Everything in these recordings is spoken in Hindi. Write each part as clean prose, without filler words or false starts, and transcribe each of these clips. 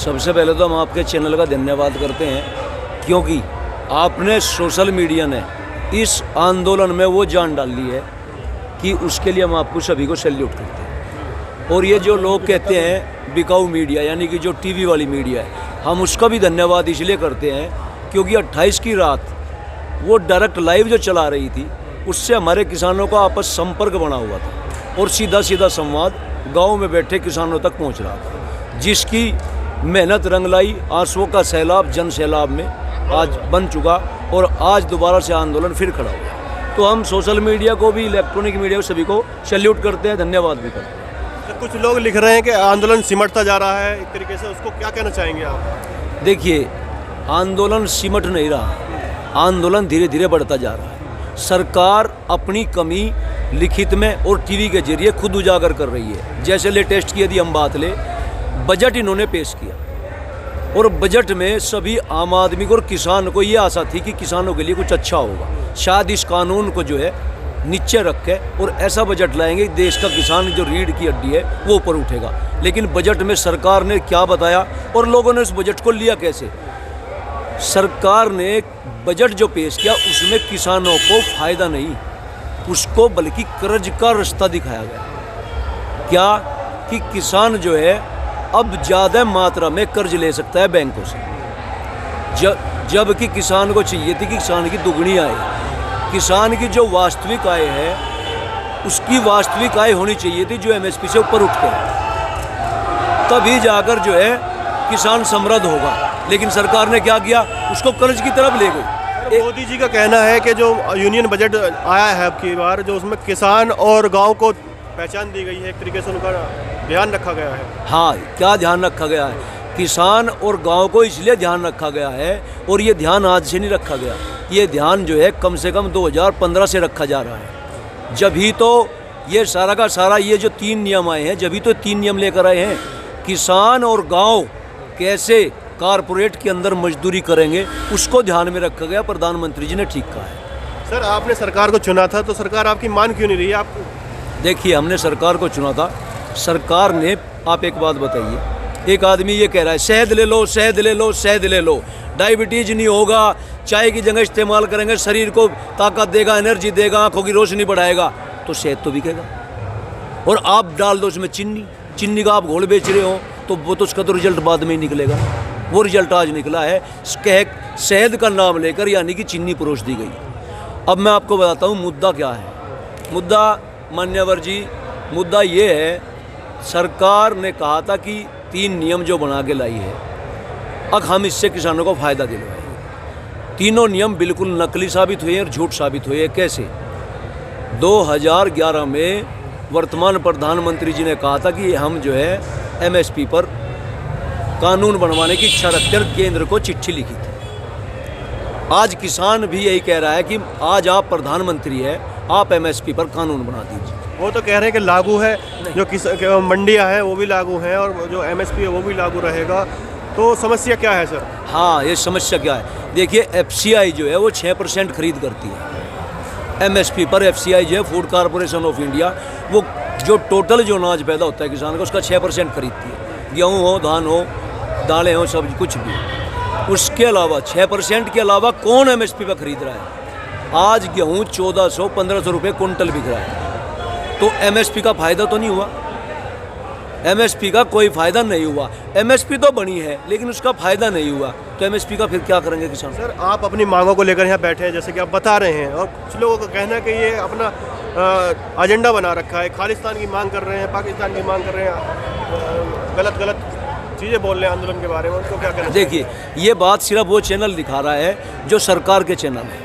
सबसे पहले तो हम आपके चैनल का धन्यवाद करते हैं, क्योंकि आपने सोशल मीडिया ने इस आंदोलन में वो जान डाली है कि उसके लिए हम आपको सभी को सैल्यूट करते हैं। और ये जो लोग कहते हैं बिकाऊ मीडिया, यानी कि जो टीवी वाली मीडिया है, हम उसका भी धन्यवाद इसलिए करते हैं क्योंकि 28 की रात वो डायरेक्ट लाइव जो चला रही थी, उससे हमारे किसानों का आपस संपर्क बना हुआ था और सीधा सीधा संवाद गांव में बैठे किसानों तक पहुंच रहा था, जिसकी मेहनत रंग लाई। आंसुओं का सैलाब जन सैलाब में आज बन चुका और आज दोबारा से आंदोलन फिर खड़ा हुआ। तो हम सोशल मीडिया को भी, इलेक्ट्रॉनिक मीडिया को, सभी को सैल्यूट करते हैं, धन्यवाद भी करते हैं। तो कुछ लोग लिख रहे हैं कि आंदोलन सिमटता जा रहा है एक तरीके से, उसको क्या कहना चाहेंगे आप? देखिए, आंदोलन सिमट नहीं रहा, आंदोलन धीरे धीरे बढ़ता जा रहा है। सरकार अपनी कमी लिखित में और टीवी के जरिए खुद उजागर कर रही है। जैसे लेटेस्ट की यदि हम बात लें, बजट इन्होंने पेश किया और बजट में सभी आम आदमी को और किसान को ये आशा थी कि किसानों के लिए कुछ अच्छा होगा। शायद इस कानून को जो है नीचे रख के और ऐसा बजट लाएंगे, देश का किसान जो रीढ़ की हड्डी है वो ऊपर उठेगा। लेकिन बजट में सरकार ने क्या बताया और लोगों ने उस बजट को लिया कैसे? सरकार ने बजट जो पेश किया उसमें किसानों को फायदा नहीं, उसको बल्कि कर्ज का रास्ता दिखाया गया। क्या कि किसान जो है अब ज़्यादा मात्रा में कर्ज ले सकता है बैंकों से, जबकि किसान को चाहिए थी कि किसान की दुगनी आय, किसान की जो वास्तविक आय है उसकी वास्तविक आय होनी चाहिए थी जो एमएसपी से ऊपर उठ कर, तभी जाकर जो है किसान समृद्ध होगा। लेकिन सरकार ने क्या किया, उसको कर्ज की तरफ ले गई। मोदी जी का कहना है कि जो यूनियन बजट आया है अब की बार, जो उसमें किसान और गांव को पहचान दी गई है, एक तरीके से उनका ध्यान रखा गया है। हाँ, क्या ध्यान रखा गया है? किसान और गांव को इसलिए ध्यान रखा गया है, और ये ध्यान आज से नहीं रखा गया, ये ध्यान जो है कम से कम 2015 से रखा जा रहा है। जब ही तो ये सारा का सारा ये जो 3 नियम आए हैं, जब ही तो 3 नियम लेकर आए हैं। किसान और गाँव कैसे कारपोरेट के अंदर मजदूरी करेंगे, उसको ध्यान में रखा गया। प्रधानमंत्री जी ने ठीक कहा है। सर, आपने सरकार को चुना था, तो सरकार आपकी मान क्यों नहीं रही आपको? देखिए, हमने सरकार को चुना था, सरकार ने, आप एक बात बताइए, एक आदमी ये कह रहा है शहद ले लो, शहद ले लो, शहद ले लो, डायबिटीज नहीं होगा, चाय की जगह इस्तेमाल करेंगे, शरीर को ताकत देगा, एनर्जी देगा, आंखों की रोशनी बढ़ाएगा, तो शहद तो बिकेगा। और आप डाल दो उसमें चीनी का आप घोल बेच रहे हो, तो वो तो उसका तो रिजल्ट बाद में ही निकलेगा। वो रिजल्ट आज निकला है, शहद का नाम लेकर, यानी कि चीनी परोस दी गई। अब मैं आपको बताता हूँ मुद्दा क्या है। मुद्दा, मान्यवर जी, मुद्दा ये है, सरकार ने कहा था कि 3 नियम जो बना के लाई है, अब हम इससे किसानों को फ़ायदा दिलवाएंगे। तीनों नियम बिल्कुल नकली साबित हुए और झूठ साबित हुए। कैसे? 2011 में वर्तमान प्रधानमंत्री जी ने कहा था कि हम जो है एमएसपी पर कानून बनवाने की इच्छा रखते हैं, केंद्र को चिट्ठी लिखी थी। आज किसान भी यही कह रहा है कि आज आप प्रधानमंत्री हैं, आप एमएसपी पर कानून बना दीजिए। वो तो कह रहे हैं कि लागू है, जो मंडियां हैं वो भी लागू हैं और जो एमएसपी है वो भी लागू रहेगा। तो समस्या क्या है सर? हाँ, ये समस्या क्या है? देखिए, एफसीआई जो है वो 6% खरीद करती है एमएसपी पर। एफसीआई जो है, फूड कॉरपोरेशन ऑफ इंडिया, वो जो टोटल जो अनाज पैदा होता है किसान का, उसका 6% खरीदती है। गेहूँ हो, धान हो, दालें हो, सब्जी, कुछ भी। उसके अलावा 6% के अलावा कौन एमएसपी पर खरीद रहा है? आज गेहूँ 1400-1500 रुपये कुंटल बिक रहा है। तो एमएसपी का फ़ायदा तो नहीं हुआ, एमएसपी का कोई फ़ायदा नहीं हुआ। एमएसपी तो बनी है लेकिन उसका फ़ायदा नहीं हुआ, तो एमएसपी का फिर क्या करेंगे किसान? सर, आप अपनी मांगों को लेकर यहाँ बैठे हैं, जैसे कि आप बता रहे हैं, और कुछ लोगों का कहना है कि ये अपना एजेंडा बना रखा है, खालिस्तान की मांग कर रहे हैं, पाकिस्तान की मांग कर रहे हैं, गलत चीज़ें बोल रहे हैं आंदोलन के बारे में, उनको क्या कहना? देखिए, ये बात सिर्फ वो चैनल दिखा रहा है जो सरकार के चैनल है।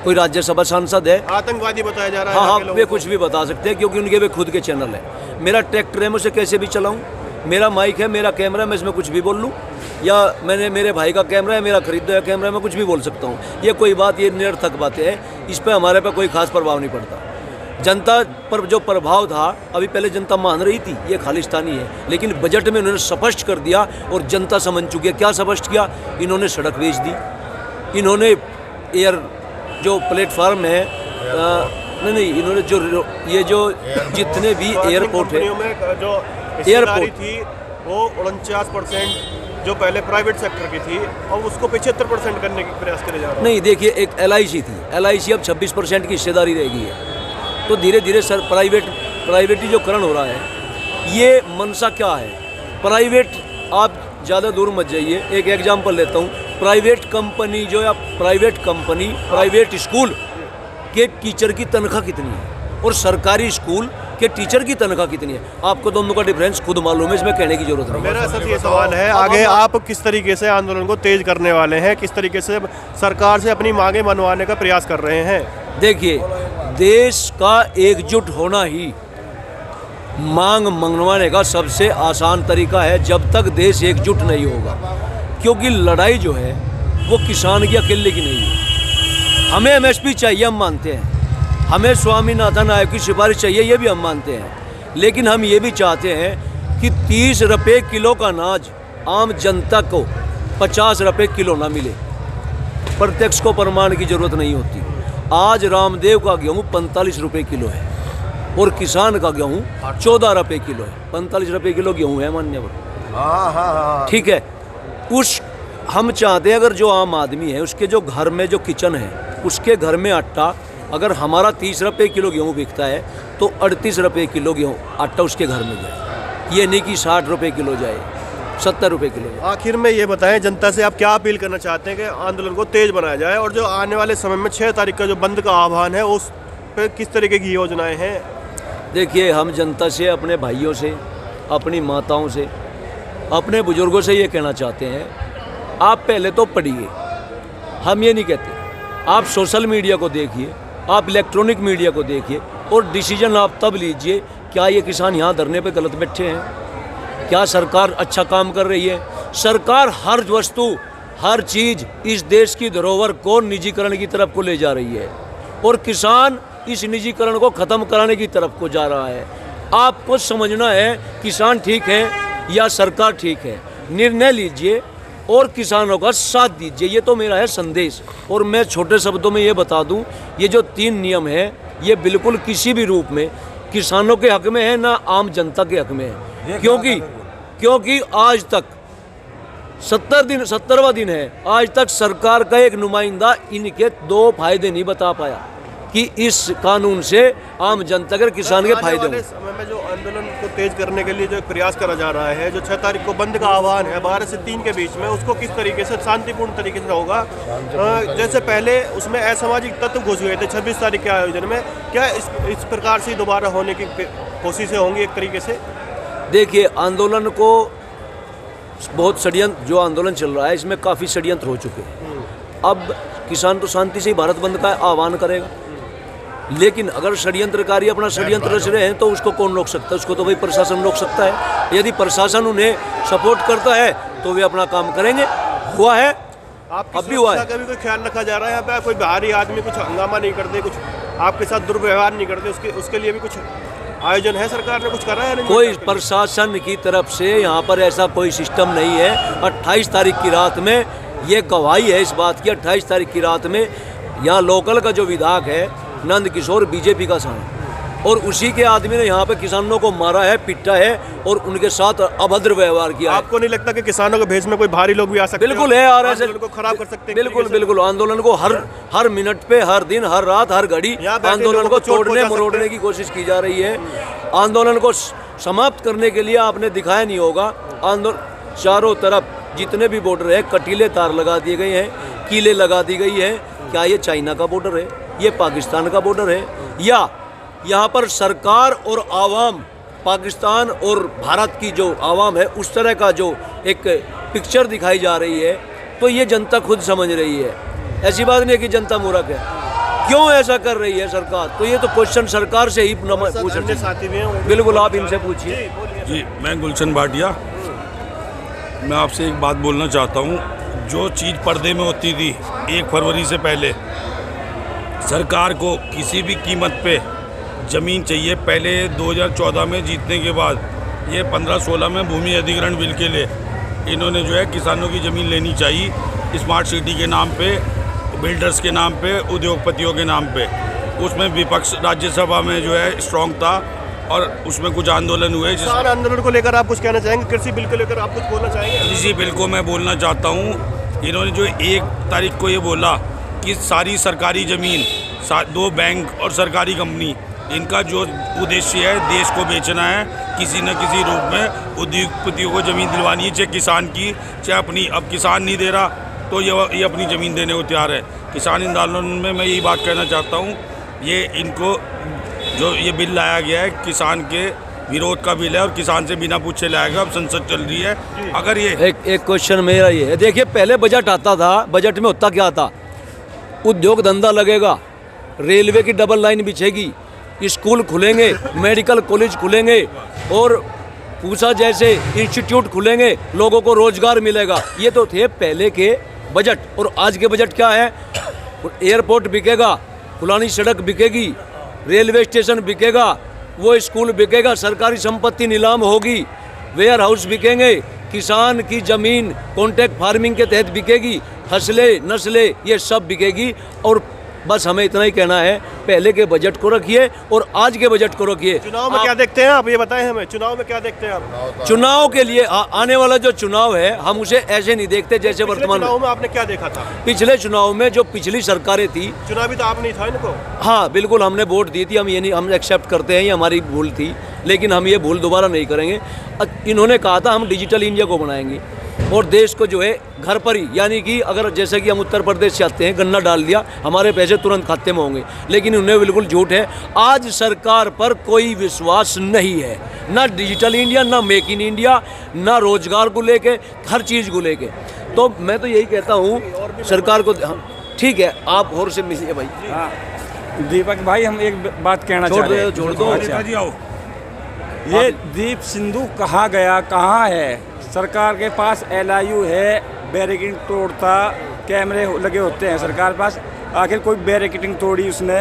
कोई राज्यसभा सांसद है, आतंकवादी बताया जा रहा है। हाँ, वे कुछ भी बता सकते हैं क्योंकि उनके वे खुद के चैनल है। मेरा ट्रैक्टर है, मैं उसे कैसे भी चलाऊं, मेरा माइक है, मेरा कैमरा है, मैं इसमें कुछ भी बोल लूं, या मेरे भाई का कैमरा है, मेरा खरीदा हुआ कैमरा है, मैं कुछ भी बोल सकता हूं। ये कोई बात, ये निरर्थक बातें हैं, इस पर हमारे पे कोई खास प्रभाव नहीं पड़ता। जनता पर जो प्रभाव था, अभी पहले जनता मान रही थी ये खालिस्तानी है, लेकिन बजट में उन्होंने स्पष्ट कर दिया और जनता समझ चुकी है। क्या स्पष्ट किया? इन्होंने सड़क बेच दी, इन्होंने एयर जो प्लेटफार्म है, नहीं, इन्होंने जो जितने भी एयरपोर्ट है, जो एयरपोर्ट थी वो 49% जो पहले प्राइवेट सेक्टर की थी और उसको 75% करने की प्रयास करे जा रहे हैं। नहीं, देखिए, एक LIC थी, LIC अब 26% की हिस्सेदारी रहेगी है। तो धीरे धीरे सर प्राइवेटीकरण हो रहा है। ये मंशा क्या है? प्राइवेट, आप ज़्यादा दूर मत जाइए, एक एग्जांपल लेता हूँ। प्राइवेट कंपनी जो या प्राइवेट स्कूल के टीचर की तनख्वाह कितनी है और सरकारी स्कूल के टीचर की तनख्वाह कितनी है? आपको दोनों का डिफरेंस खुद मालूम है, इसमें कहने की जरूरत नहीं। मेरा सर ये सवाल है, आगे आप किस तरीके से आंदोलन को तेज करने वाले हैं, किस तरीके से सरकार से अपनी मांगे मनवाने का प्रयास कर रहे हैं? देखिए, देश का एकजुट होना ही मांग मनवाने का सबसे आसान तरीका है, जब तक देश एकजुट नहीं होगा। क्योंकि लड़ाई जो है वो किसान की अकेले की नहीं है। हमें MSP चाहिए, हम मानते हैं। हमें स्वामीनाथन आयोग की सिफारिश चाहिए, ये भी हम मानते हैं। लेकिन हम ये भी चाहते हैं कि 30 रुपये किलो का अनाज आम जनता को 50 रुपये किलो ना मिले। प्रत्यक्ष को प्रमाण की जरूरत नहीं होती। आज रामदेव का गेहूँ 45 रुपये किलो है और किसान का गेहूँ 14 रुपये किलो है। 45 रुपये किलो गेहूँ है मान्यवर, ठीक है। हम चाहते हैं अगर जो आम आदमी है उसके जो घर में जो किचन है उसके घर में आटा, अगर हमारा 30 रुपये किलो गेहूँ बिकता है तो 38 रुपये किलो गेहूँ आटा उसके घर में जाए। ये नहीं कि 60 रुपये किलो जाए, 70 रुपये किलो जाए। आखिर में ये बताएं, जनता से आप क्या अपील करना चाहते हैं कि आंदोलन को तेज बनाया जाए और जो आने वाले समय में 6 तारीख का जो बंद का आह्वान है उस पर किस तरीके की योजनाएं हैं? देखिए, हम जनता से, अपने भाइयों से, अपनी माताओं से, अपने बुजुर्गों से ये कहना चाहते हैं, आप पहले तो पढ़िए। हम ये नहीं कहते, आप सोशल मीडिया को देखिए, आप इलेक्ट्रॉनिक मीडिया को देखिए और डिसीजन आप तब लीजिए, क्या ये किसान यहाँ धरने पे गलत बैठे हैं? क्या सरकार अच्छा काम कर रही है? सरकार हर वस्तु, हर चीज़ इस देश की धरोहर को निजीकरण की तरफ को ले जा रही है और किसान इस निजीकरण को ख़त्म कराने की तरफ को जा रहा है। आपको समझना है किसान ठीक है या सरकार ठीक है, निर्णय लीजिए और किसानों का साथ दीजिए। ये तो मेरा है संदेश। और मैं छोटे शब्दों में ये बता दूं, ये जो 3 नियम है ये बिल्कुल किसी भी रूप में किसानों के हक में है ना आम जनता के हक में है। क्योंकि आज तक 70वां दिन है, आज तक सरकार का एक नुमाइंदा इनके 2 फायदे नहीं बता पाया कि इस कानून से आम जनता के किसान के फायदे हों। समय में जो आंदोलन को तेज करने के लिए जो प्रयास करा जा रहा है, जो 6 तारीख को बंद का आह्वान है 12 से 3 के बीच में, उसको किस तरीके से शांतिपूर्ण तरीके से होगा? जैसे पहले उसमें असामाजिक तत्व घुस गए थे 26 तारीख के आयोजन में, क्या इस प्रकार से दोबारा होने की कोशिशें होंगी एक तरीके से? देखिए, आंदोलन को बहुत षड्यंत्र, जो आंदोलन चल रहा है इसमें काफ़ी षड्यंत्र हो चुके हैं। अब किसान तो शांति से ही भारत बंद का आह्वान करेगा, लेकिन अगर षड्यंत्रकारी अपना षड्यंत्र रच रहे हैं तो उसको कौन रोक सकता है? उसको तो भाई प्रशासन रोक सकता है। यदि प्रशासन उन्हें सपोर्ट करता है तो वे अपना काम करेंगे। हुआ है, अब भी हुआ है। का भी कोई ख्याल रखा जा रहा है? यहाँ पे कोई बाहरी आदमी कुछ हंगामा नहीं करते, कुछ आपके साथ दुर्व्यवहार नहीं करते, उसके लिए भी कुछ आयोजन है? सरकार ने कुछ करा है? कोई प्रशासन की तरफ से यहाँ पर ऐसा कोई सिस्टम नहीं है। 28 तारीख की रात में ये गवाही है इस बात की। 28 तारीख की रात में यहाँ लोकल का जो विधायक है नंद किशोर, बीजेपी का सान, और उसी के आदमी ने यहाँ पे किसानों को मारा है, पिटा है और उनके साथ अभद्र व्यवहार किया। आपको नहीं लगता कि किसानों के भेष में कोई भारी लोग भी आ सकते हैं? बिल्कुल है, और ऐसे को खराब कर सकते हैं। बिल्कुल आंदोलन को हर मिनट पे, हर दिन, हर रात, हर घड़ी आंदोलन को तोड़ने मरोड़ने की कोशिश की जा रही है। आंदोलन को समाप्त करने के लिए आपने दिखाया नहीं होगा, आंदोलन चारों तरफ जितने भी बॉर्डर है कटीले तार लगा दिए गए हैं, कीले लगा दी गई है। क्या ये चाइना का बॉर्डर है? ये पाकिस्तान का बॉर्डर है? या यहाँ पर सरकार और आवाम, पाकिस्तान और भारत की जो आवाम है उस तरह का जो एक पिक्चर दिखाई जा रही है, तो ये जनता खुद समझ रही है। ऐसी बात नहीं है कि जनता मूर्ख है। क्यों ऐसा कर रही है सरकार? तो ये तो क्वेश्चन सरकार से ही पूछ सकते हैं। बिल्कुल, आप इनसे पूछिए। जी, मैं गुलशन भाटिया। मैं आपसे एक बात बोलना चाहता हूँ। जो चीज़ पर्दे में होती थी 1 फरवरी से पहले, सरकार को किसी भी कीमत पे ज़मीन चाहिए। पहले 2014 में जीतने के बाद ये 15-16 में भूमि अधिग्रहण बिल के लिए इन्होंने जो है किसानों की ज़मीन लेनी चाहिए, स्मार्ट सिटी के नाम पे, बिल्डर्स के नाम पे, उद्योगपतियों के नाम पे। उसमें विपक्ष राज्यसभा में जो है स्ट्रॉन्ग था और उसमें कुछ आंदोलन हुए किसान आंदोलन को लेकर आप कुछ कहना चाहेंगे? कृषि बिल को लेकर आप कुछ बोलना चाहेंगे? कृषि बिल को मैं बोलना चाहता हूँ, इन्होंने जो 1 तारीख को ये बोला कि सारी सरकारी ज़मीन 2 बैंक और सरकारी कंपनी, इनका जो उद्देश्य है देश को बेचना है, किसी न किसी रूप में उद्योगपतियों को ज़मीन दिलवानी है, चाहे किसान की चाहे अपनी। अब किसान नहीं दे रहा तो ये अपनी ज़मीन देने को तैयार है। किसान आंदोलन में मैं यही बात कहना चाहता हूँ, ये इनको जो ये बिल लाया गया है किसान के विरोध का बिल है और किसान से बिना पूछे लाएगा। अब संसद चल रही है, अगर ये एक क्वेश्चन मेरा ये है, देखिए पहले बजट आता था, बजट में होता क्या था? उद्योग धंधा लगेगा, रेलवे की डबल लाइन बिछेगी, स्कूल खुलेंगे, मेडिकल कॉलेज खुलेंगे और पूसा जैसे इंस्टीट्यूट खुलेंगे, लोगों को रोजगार मिलेगा। ये तो थे पहले के बजट। और आज के बजट क्या है? एयरपोर्ट बिकेगा, फलानी सड़क बिकेगी, रेलवे स्टेशन बिकेगा, वो स्कूल बिकेगा, सरकारी संपत्ति नीलाम होगी, वेयर हाउस बिकेंगे, किसान की ज़मीन कॉन्ट्रैक्ट फार्मिंग के तहत बिकेगी, फसलें नस्लें ये सब बिकेगी। और बस हमें इतना ही कहना है, पहले के बजट को रखिए और आज के बजट को रखिए। चुनाव में क्या देखते हैं आप, ये बताएं हमें, चुनाव में क्या देखते हैं आप? चुनाव के लिए आने वाला जो चुनाव है, हम उसे ऐसे नहीं देखते जैसे वर्तमान चुनाव में आपने क्या देखा था? पिछले चुनाव में जो पिछली सरकारें थी, चुनावी तो आप नहीं था इनको? हाँ बिल्कुल, हमने वोट दी थी, हम ये नहीं, हम एक्सेप्ट करते हैं, ये हमारी भूल थी, लेकिन हम ये भूल दोबारा नहीं करेंगे। इन्होंने कहा था हम डिजिटल इंडिया को बनाएंगे और देश को जो है घर पर ही, यानी कि अगर जैसे कि हम उत्तर प्रदेश से आते हैं, गन्ना डाल दिया, हमारे पैसे तुरंत खाते में होंगे, लेकिन उन्हें बिल्कुल झूठ है। आज सरकार पर कोई विश्वास नहीं है, ना डिजिटल इंडिया, ना मेक इन इंडिया, ना रोजगार को लेके, हर चीज़ को लेके। तो मैं तो यही कहता हूँ सरकार को, ठीक है आप और से मिलिए भाई। हाँ दीपक भाई, हम एक बात कहना चाह रहे हैं। छोड़ दो। नेताजी आओ। ये दीप सिंधु कहाँ गया, कहाँ है? सरकार के पास LIU है, बैरिकेडिंग तोड़ता, कैमरे लगे होते हैं सरकार पास, आखिर कोई बैरिकेडिंग तोड़ी उसने?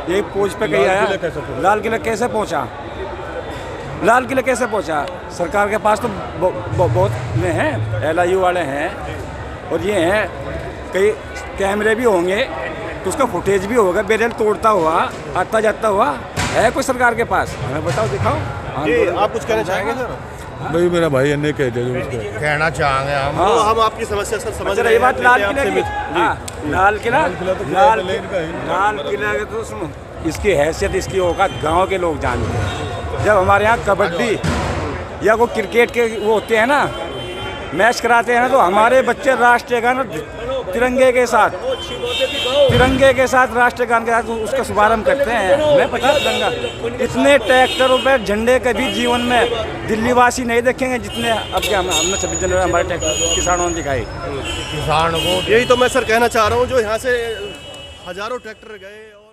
ये पोज पे कहीं आया? लाल किला कैसे पहुंचा? लाल किला कैसे पहुंचा? सरकार के पास तो बहुत में हैं, LIU वाले हैं और ये हैं, कई कैमरे भी होंगे तो उसका फुटेज भी होगा, बैरियर तोड़ता हुआ आता जाता हुआ। है कोई सरकार के पास? हमें बताओ, दिखाओ। जी आप कुछ कहना चाहेंगे सर? भाई मेरा भाई अन्य कहते हैं उसको कहना चाहेंगे हम। तो हम आपकी समस्या सर समझ अच्छा रहे ये बात हैं, लाल लेकिन किला आपसे की, हाँ, लाल किला लाल किला के तो सुनो, इसकी हैसियत, इसकी औकात गांव के लोग जानते हैं। जब हमारे यहाँ कबड्डी या वो क्रिकेट के वो होते हैं ना, मैच कराते हैं ना, तो हमारे बच्चे राष्ट्रीय गान तिरंगे के साथ राष्ट्रीय गान के साथ उसका शुभारंभ करते हैं। मैं पता तिरंगा, इतने ट्रैक्टरों पर झंडे कभी जीवन में दिल्ली वासी नहीं देखेंगे जितने अब क्या हमने 26 जनवरी हमारे ट्रैक्टर किसानों ने दिखाई। किसान को यही तो मैं सर कहना चाह रहा हूँ, जो यहाँ से हजारों ट्रैक्टर गए और